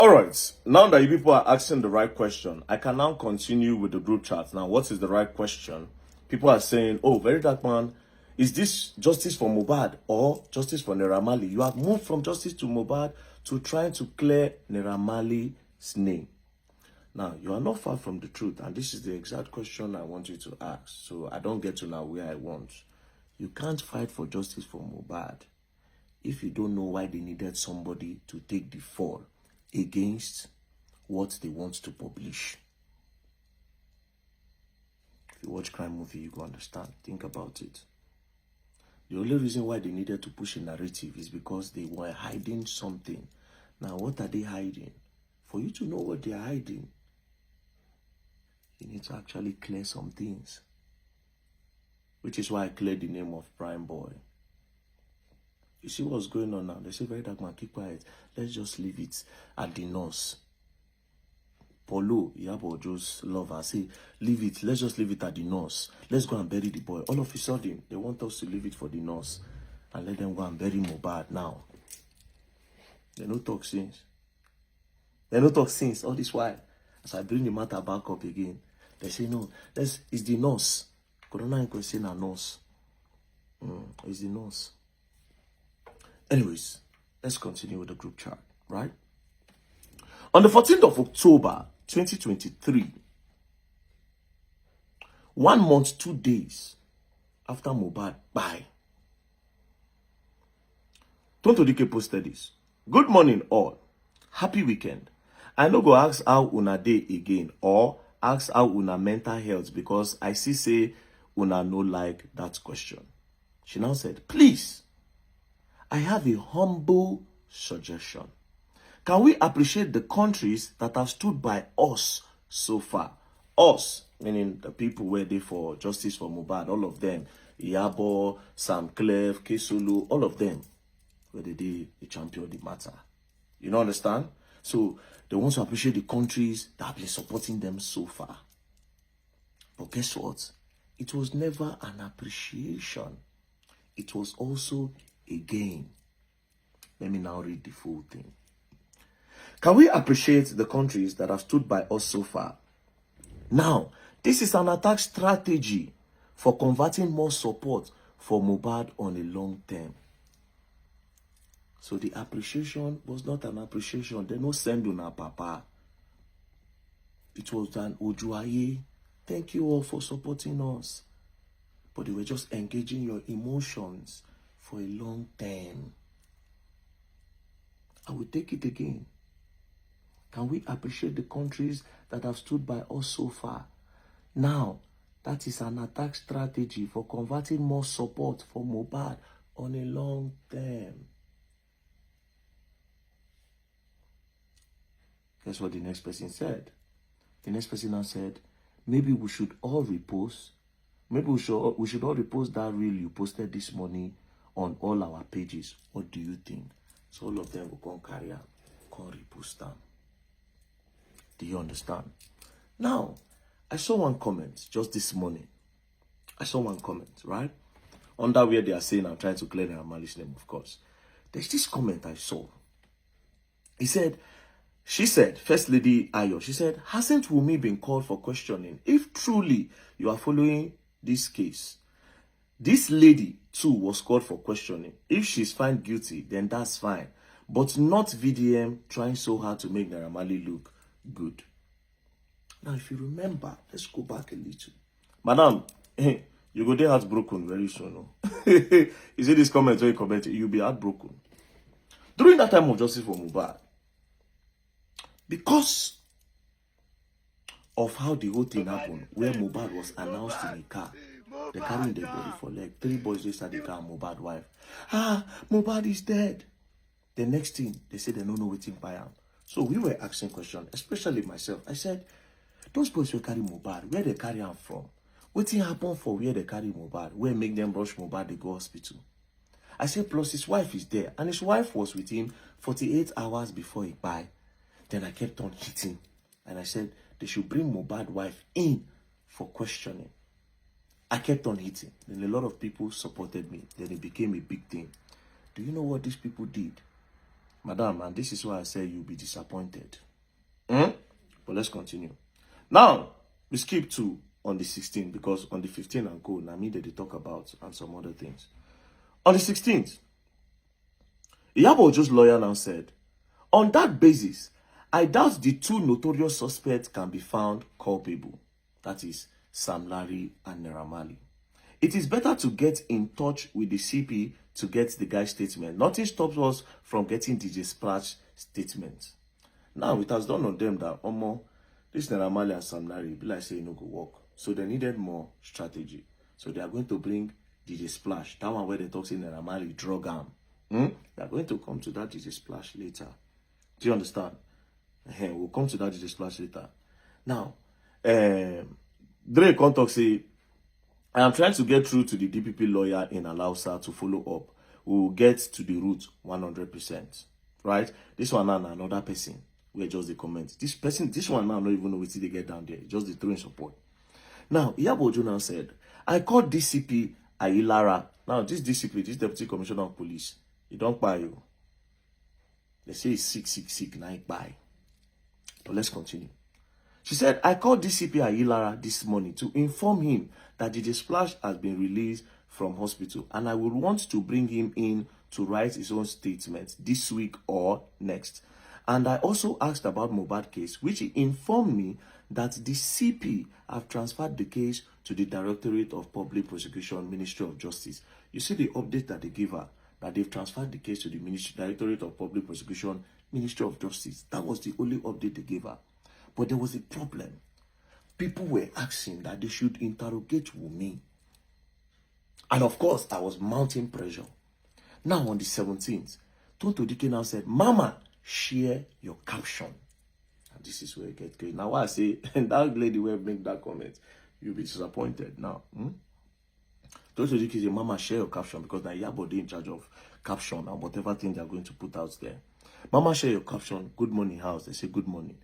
All right, now that you people are asking the right question, I can now continue with the group chat. Now, what is the right question? People are saying, oh, very dark man, is this justice for Mohbad or justice for Naira Marley? You have moved from justice to Mohbad to trying to clear Naira Marley's name. Now, you are not far from the truth, and this is the exact question I want you to ask, so I don't get to now where I want. You can't fight for justice for Mohbad if you don't know why they needed somebody to take the fall against what they want to publish. If you watch crime movie, you go understand. Think about it. The only reason why they needed to push a narrative is because they were hiding something. Now, what are they hiding? For you to know what they are hiding, you need to actually clear some things. Which is why I cleared the name of Prime Boy. You see what's going on now? They say, very dark man, keep quiet. Let's just leave it at the nurse. Polo, Yabo, Joe's lover, say, leave it. Let's just leave it at the nurse. Let's go and bury the boy. All of a sudden, they want us to leave it for the nurse and let them go and bury Mohbad now. They no talk since. All this while, as I bring the matter back up again, they say, no, it's the nurse. Corona inquest saying a nurse. It's the nurse. Anyways, let's continue with the group chat, right? On the 14th of October, 2023, 1 month, 2 days after Mohbad, bye. Tonto Dike posted this. Good morning, all. Happy weekend. I no go ask how una dey again or ask how una mental health because I see say una no like that question. She now said, please, I have a humble suggestion. Can we appreciate the countries that have stood by us so far? Us, meaning the people where they for justice for Mohbad, all of them. Iyabo, Sam Clef, Kesulu, all of them. Where they champion the matter. You know, understand? So, they want to appreciate the countries that have been supporting them so far. But guess what? It was never an appreciation. It was also a gain. Let me now read the full thing. Can we appreciate the countries that have stood by us so far? Now, this is an attack strategy for converting more support for Mohbad on a long term. So the appreciation was not an appreciation. They no send on our papa. It was an ojuaye. Thank you all for supporting us. But they were just engaging your emotions for a long term. I will take it again. Can we appreciate the countries that have stood by us so far? Now, that is an attack strategy for converting more support for Mohbad on a long term. Guess what the next person said? The next person now said, maybe we should all repost. Maybe we should all repost that reel you posted this morning on all our pages. What do you think? So all of them will come carry out, come repost them. Do you understand? Now, I saw one comment just this morning. I saw one comment, right? Under where they are saying I'm trying to clear their malice name, of course. There's this comment I saw. She said, First Lady Ayo, she said, hasn't Wumi been called for questioning? If truly you are following this case, this lady too was called for questioning. If she's found guilty, then that's fine. But not VDM trying so hard to make Naira Marley look good. Now, if you remember, let's go back a little. Madam, you go there heartbroken very soon. No? You see this comment where you comment, you'll be heartbroken. During that time of justice for Mohbad, because of how the whole thing happened, where Mohbad was announced in a car, they carrying their body for leg. 3 boys just had the car, Mohbad wife. Mohbad is dead. The next thing, they said they don't know waiting by him. So we were asking questions, especially myself. I said, those boys will carry Mohbad, where they carry him from? Waiting happen for where they carry Mohbad, where make them rush Mohbad, they go hospital. I said, plus his wife is there, and his wife was with him 48 hours before he died. Then I kept on hitting, and I said, they should bring Mohbad wife in for questioning. I kept on hitting. Then a lot of people supported me. Then it became a big thing. Do you know what these people did? Madam, and this is why I say you'll be disappointed. But let's continue. Now, we skip to on the 16th, because on the 15th and go, now me that they talk about and some other things. On the 16th, Iyabo Ojo's lawyer now said, on that basis, I doubt the two notorious suspects can be found culpable. That is, Sam Larry and Naira Marley. It is better to get in touch with the CP to get the guy's statement. Nothing stops us from getting DJ Splash statement. Now, it has dawned on them that, this Naira Marley and Sam Larry, be like say no go work. So they needed more strategy. So they are going to bring DJ Splash. That one where they talk saying Naira Marley drug arm. They are going to come to that DJ Splash later. Do you understand? We'll come to that DJ Splash later. Now, Drake can talk say, I am trying to get through to the DPP lawyer in Alausa to follow up. We will get to the root 100%. Right? This one now another person. We just the comment. This one now don't even know what they get down there. Just the throwing support. Now, Iyabo Ojo now said, I called DCP Ayilara. Now, this DCP, this Deputy Commissioner of Police, he don't buy you. They say he's sick, now he buy. But let's continue. She said, I called DCP Ayilara this morning to inform him that DJ Splash has been released from hospital and I would want to bring him in to write his own statement this week or next. And I also asked about mohbad case, which he informed me that the CP have transferred the case to the Directorate of Public Prosecution, Ministry of Justice. You see the update that they gave her, that they've transferred the case to the Directorate of Public Prosecution, Ministry of Justice. That was the only update they gave her. But there was a problem. People were asking that they should interrogate Wunmi. And of course, I was mounting pressure. Now on the 17th, Tonto Dike now said, Mama, share your caption. And this is where it gets great. Now why I say, and that lady will make that comment, you'll be disappointed now. Tonto Dike say, Mama, share your caption, because now Iyabo dey in charge of caption and whatever thing they're going to put out there. Mama, share your caption. Good morning, house. They say good morning.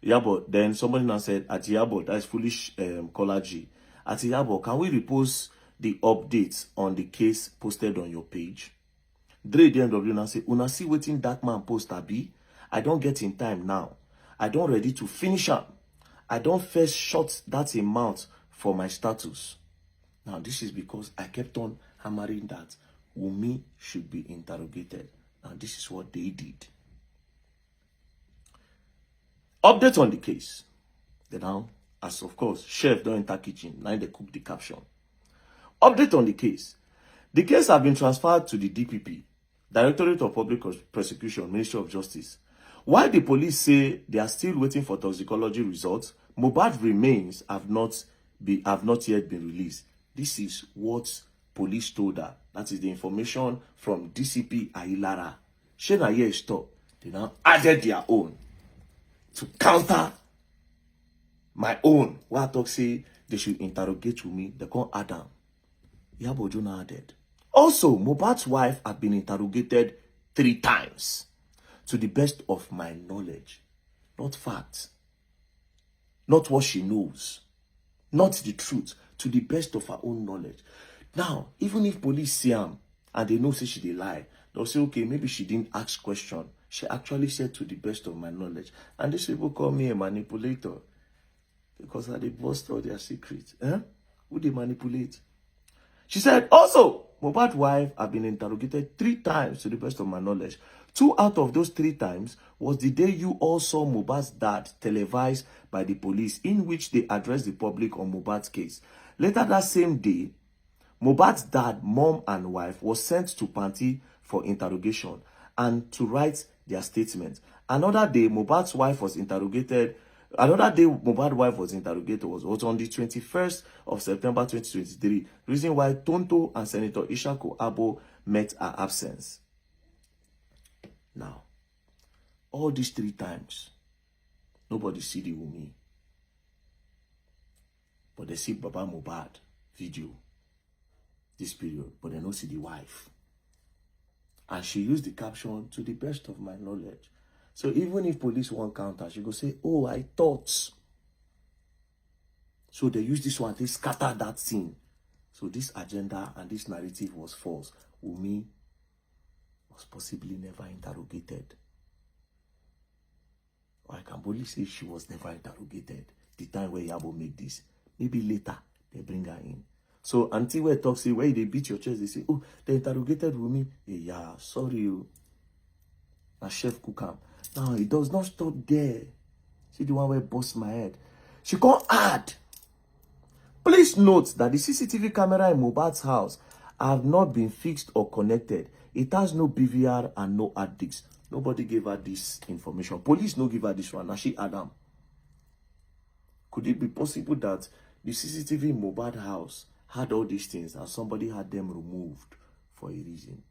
Iyabo, then somebody now said, at Iyabo, that is foolish caller G. At Iyabo, can we repost the updates on the case posted on your page? Dre DMW now say, Una see waiting that man post abi? I don't get in time now. I don't ready to finish up. I don't first shot that amount for my status. Now this is because I kept on hammering that Wunmi should be interrogated. Now this is what they did. Update on the case. Then now, as of course, chef don't enter kitchen. Now they cook the caption. Update on the case. The case have been transferred to the DPP, Directorate of Public Prosecution, Ministry of Justice. While the police say they are still waiting for toxicology results, mohbad remains have not yet been released. This is what police told her. That is the information from DCP Ayilara. Shena here stop. They now added their own to counter my own. Why I talk say they should interrogate me, they can't add them. Iyabo Ojo now added. Also, mohbad's wife had been interrogated 3 times. To the best of my knowledge. Not facts. Not what she knows. Not the truth. To the best of her own knowledge. Now, even if police see her and they know say she dey lie, they'll say, okay, maybe she didn't ask question. She actually said to the best of my knowledge. And these people call me a manipulator. Because I dey bust all their secrets. Who they manipulate? She said, also, mohbad's wife have been interrogated 3 times to the best of my knowledge. 2 out of those 3 times was the day you all saw mohbad's dad televised by the police, in which they addressed the public on mohbad's case. Later that same day, mohbad's dad, mom, and wife was sent to Panti for interrogation and to write their statement. Another day, mohbad's wife was interrogated. Another day, mohbad's wife was interrogated was on the 21st of September 2023. Reason why Tonto and Senator Ishaku Abo met her absence. Now, all these 3 times, nobody see the Wunmi. But they see Baba Mohbad video this period, but they don't see the wife. And she used the caption, to the best of my knowledge. So even if police won't counter, she go say, oh, I thought. So they use this one to scatter that scene. So this agenda and this narrative was false. Wunmi was possibly never interrogated. Or I can boldly say she was never interrogated. The time where Yabo make this. Maybe later, they bring her in. So, until we talk, say, where they beat your chest, they say, oh, they interrogated Wumi. Hey, yeah, sorry, you. Now, Chef Kukam. Now, it does not stop there. See the one where bust my head. She can't add. Please note that the CCTV camera in Mohbad's house have not been fixed or connected. It has no BVR and no hard disks. Nobody gave her this information. Police no give her this one. Now she Adam. Could it be possible that the CCTV in Mohbad house had all these things and somebody had them removed for a reason?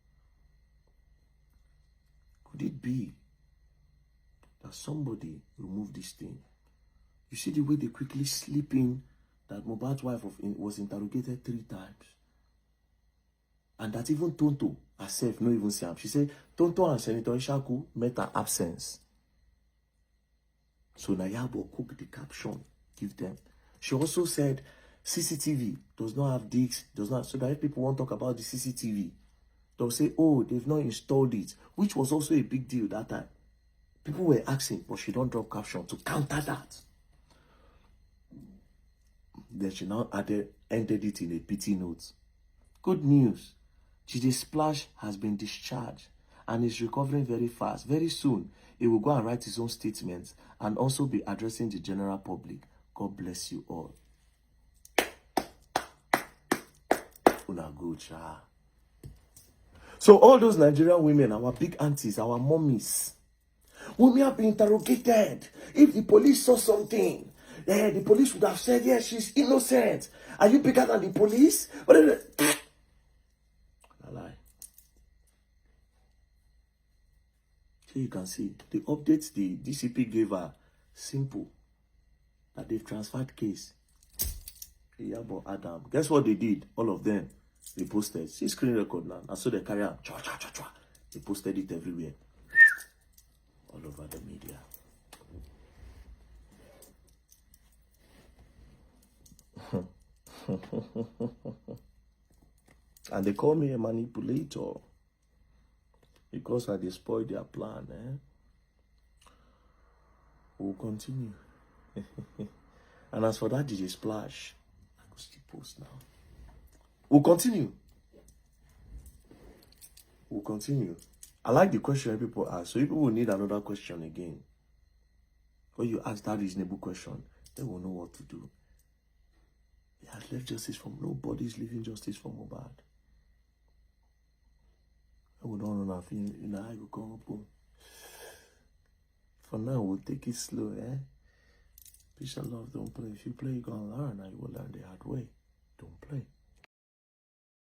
Could it be that somebody removed this thing? You see the way they quickly slip in that Mohbad's wife was interrogated 3 times. And that even Tonto herself no even see him. She said, Tonto and Senator Ishaku met her absence. So Nayabo cooked the caption, give them. She also said, CCTV does not have discs, does not, so that if people want to talk about the CCTV, they'll say, oh, they've not installed it, which was also a big deal that time. People were asking, but she don't drop caption to counter that. Then she now ended it in a pity note. Good news. GJ Splash has been discharged and is recovering very fast. Very soon, he will go and write his own statements and also be addressing the general public. God bless you all. Una good, cha. So all those Nigerian women, our big aunties, our mummies, Wunmi have been interrogated. If the police saw something, the police would have said, yes, she's innocent. Are you bigger than the police? A lie. So you can see the updates the DCP gave her simple. That they've transferred case. Yabo Adam. Guess what they did? All of them. They posted. See screen record now. And so they carry out. They posted it everywhere. All over the media. And they call me a manipulator because I destroyed their plan. We'll continue. And as for that DJ Splash, I go still post now. We'll continue. We'll continue. I like the question people ask. So if people will need another question again, when you ask that reasonable question, they will know what to do. He has left justice from nobody's leaving justice from Mohbad. I would don't know nothing. I will come up. For now, we'll take it slow, Peace and love, don't play. If you play, you're gonna learn, and you will learn the hard way.